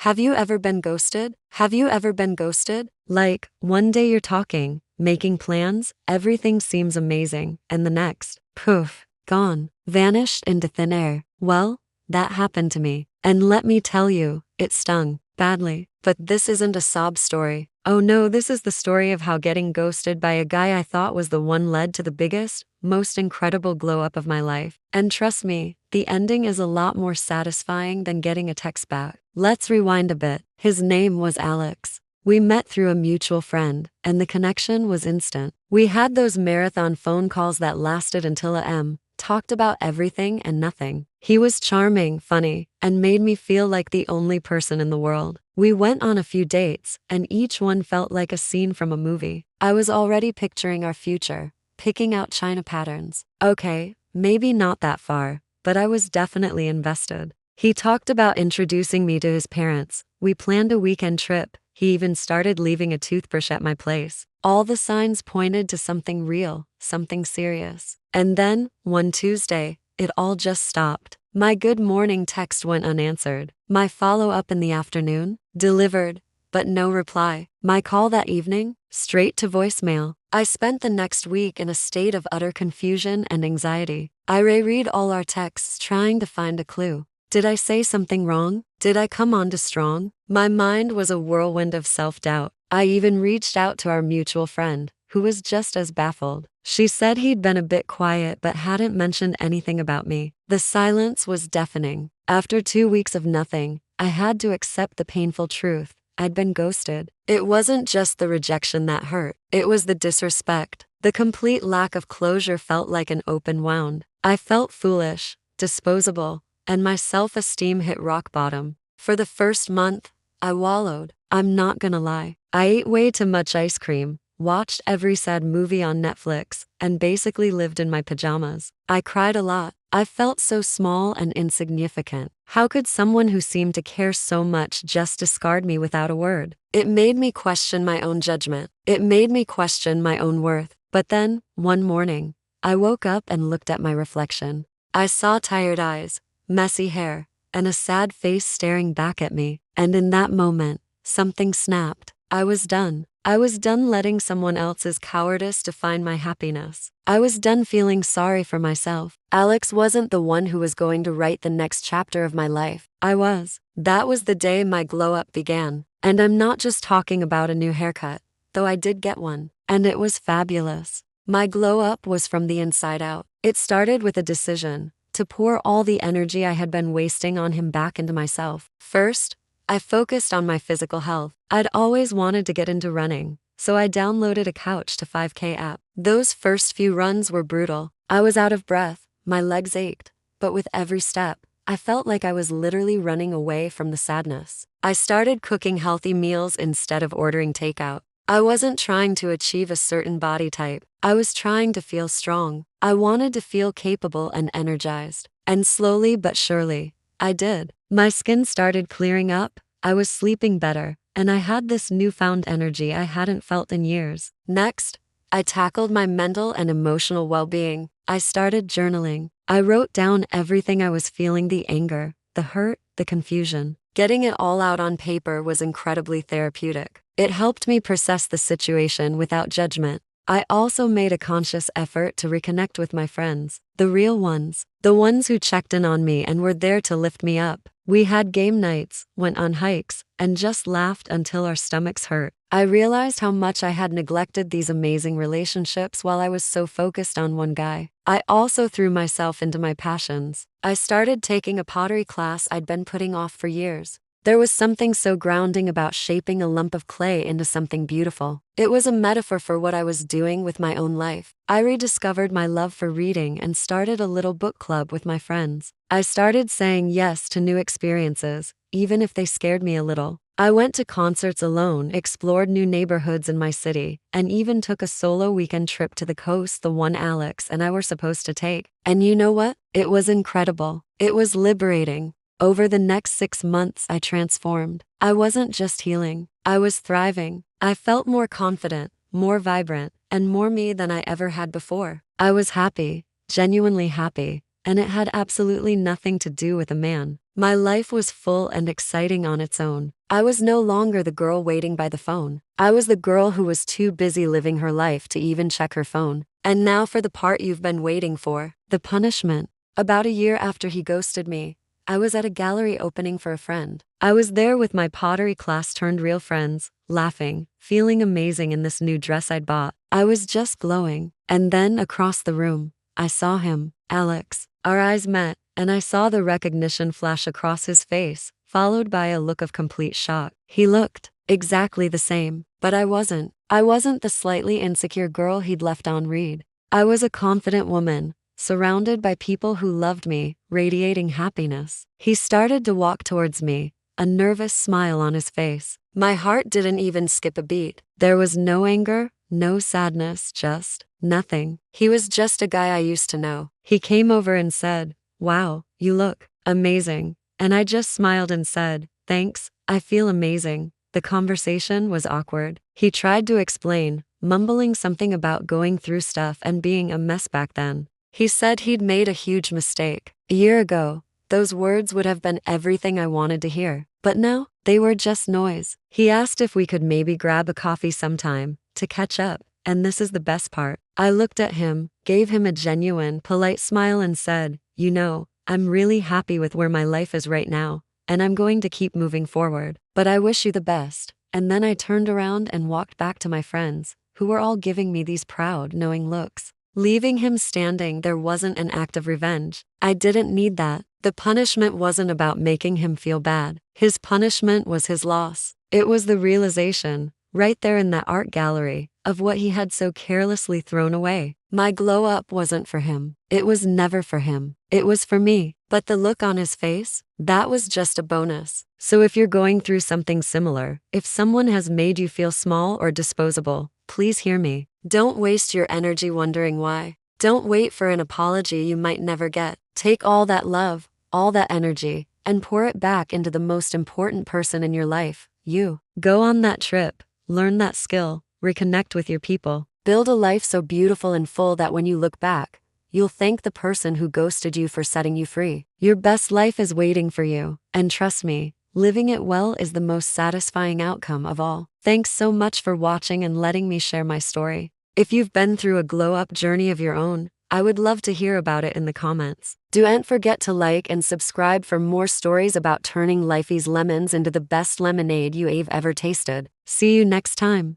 Have you ever been ghosted? Have you ever been ghosted? Like, one day you're talking, making plans, everything seems amazing, and the next, poof, gone, vanished into thin air. Well, that happened to me. And let me tell you, it stung badly. But this isn't a sob story. Oh no, this is the story of how getting ghosted by a guy I thought was the one led to the biggest, most incredible glow up of my life. And trust me, the ending is a lot more satisfying than getting a text back. Let's rewind a bit. His name was Alex. We met through a mutual friend, and the connection was instant. We had those marathon phone calls that lasted until a.m., talked about everything and nothing. He was charming, funny, and made me feel like the only person in the world. We went on a few dates, and each one felt like a scene from a movie. I was already picturing our future, picking out china patterns. Okay, maybe not that far, but I was definitely invested. He talked about introducing me to his parents. We planned a weekend trip. He even started leaving a toothbrush at my place. All the signs pointed to something real, something serious. And then, one Tuesday, it all just stopped. My good morning text went unanswered. My follow-up in the afternoon, delivered, but no reply. My call that evening, straight to voicemail. I spent the next week in a state of utter confusion and anxiety. I reread all our texts trying to find a clue. Did I say something wrong? Did I come on too strong? My mind was a whirlwind of self-doubt. I even reached out to our mutual friend, who was just as baffled. She said he'd been a bit quiet but hadn't mentioned anything about me. The silence was deafening. After 2 weeks of nothing, I had to accept the painful truth. I'd been ghosted. It wasn't just the rejection that hurt. It was the disrespect. The complete lack of closure felt like an open wound. I felt foolish, disposable, and my self-esteem hit rock bottom. For the first month, I wallowed. I'm not gonna lie. I ate way too much ice cream, watched every sad movie on Netflix, and basically lived in my pajamas. I cried a lot. I felt so small and insignificant. How could someone who seemed to care so much just discard me without a word? It made me question my own judgment. It made me question my own worth. But then, one morning, I woke up and looked at my reflection. I saw tired eyes, messy hair, and a sad face staring back at me. And in that moment, something snapped. I was done. I was done letting someone else's cowardice define my happiness. I was done feeling sorry for myself. Alex wasn't the one who was going to write the next chapter of my life. I was. That was the day my glow-up began. And I'm not just talking about a new haircut, though I did get one. And it was fabulous. My glow-up was from the inside out. It started with a decision to pour all the energy I had been wasting on him back into myself. First, I focused on my physical health. I'd always wanted to get into running, so I downloaded a Couch to 5K app. Those first few runs were brutal. I was out of breath, my legs ached, but with every step, I felt like I was literally running away from the sadness. I started cooking healthy meals instead of ordering takeout. I wasn't trying to achieve a certain body type. I was trying to feel strong. I wanted to feel capable and energized. And slowly but surely, I did. My skin started clearing up, I was sleeping better, and I had this newfound energy I hadn't felt in years. Next, I tackled my mental and emotional well-being. I started journaling. I wrote down everything I was feeling: the anger, the hurt, the confusion. Getting it all out on paper was incredibly therapeutic. It helped me process the situation without judgment. I also made a conscious effort to reconnect with my friends, the real ones, the ones who checked in on me and were there to lift me up. We had game nights, went on hikes, and just laughed until our stomachs hurt. I realized how much I had neglected these amazing relationships while I was so focused on one guy. I also threw myself into my passions. I started taking a pottery class I'd been putting off for years. There was something so grounding about shaping a lump of clay into something beautiful. It was a metaphor for what I was doing with my own life. I rediscovered my love for reading and started a little book club with my friends. I started saying yes to new experiences, even if they scared me a little. I went to concerts alone, explored new neighborhoods in my city, and even took a solo weekend trip to the coast, the one Alex and I were supposed to take. And you know what? It was incredible. It was liberating. Over the next 6 months, I transformed. I wasn't just healing, I was thriving. I felt more confident, more vibrant, and more me than I ever had before. I was happy, genuinely happy, and it had absolutely nothing to do with a man. My life was full and exciting on its own. I was no longer the girl waiting by the phone. I was the girl who was too busy living her life to even check her phone. And now for the part you've been waiting for, the punishment. About a year after he ghosted me, I was at a gallery opening for a friend. I was there with my pottery class turned real friends, laughing, feeling amazing in this new dress I'd bought. I was just glowing. And then across the room, I saw him, Alex. Our eyes met, and I saw the recognition flash across his face, followed by a look of complete shock. He looked exactly the same, but I wasn't. I wasn't the slightly insecure girl he'd left on read. I was a confident woman, surrounded by people who loved me, radiating happiness. He started to walk towards me, a nervous smile on his face. My heart didn't even skip a beat. There was no anger, no sadness, just nothing. He was just a guy I used to know. He came over and said, "Wow, you look amazing." And I just smiled and said, "Thanks, I feel amazing." The conversation was awkward. He tried to explain, mumbling something about going through stuff and being a mess back then. He said he'd made a huge mistake. A year ago, those words would have been everything I wanted to hear. But now, they were just noise. He asked if we could maybe grab a coffee sometime, to catch up. And this is the best part. I looked at him, gave him a genuine, polite smile and said, "You know, I'm really happy with where my life is right now, and I'm going to keep moving forward. But I wish you the best." And then I turned around and walked back to my friends, who were all giving me these proud, knowing looks. Leaving him standing there wasn't an act of revenge. I didn't need that. The punishment wasn't about making him feel bad. His punishment was his loss. It was the realization, right there in that art gallery, of what he had so carelessly thrown away. My glow up wasn't for him. It was never for him. It was for me. But the look on his face, that was just a bonus. So if you're going through something similar, if someone has made you feel small or disposable, please hear me. Don't waste your energy wondering why. Don't wait for an apology you might never get. Take all that love, all that energy, and pour it back into the most important person in your life, you. Go on that trip, learn that skill, reconnect with your people. Build a life so beautiful and full that when you look back, you'll thank the person who ghosted you for setting you free. Your best life is waiting for you, and trust me, living it well is the most satisfying outcome of all. Thanks so much for watching and letting me share my story. If you've been through a glow-up journey of your own, I would love to hear about it in the comments. Don't forget to like and subscribe for more stories about turning life's lemons into the best lemonade you've ever tasted. See you next time.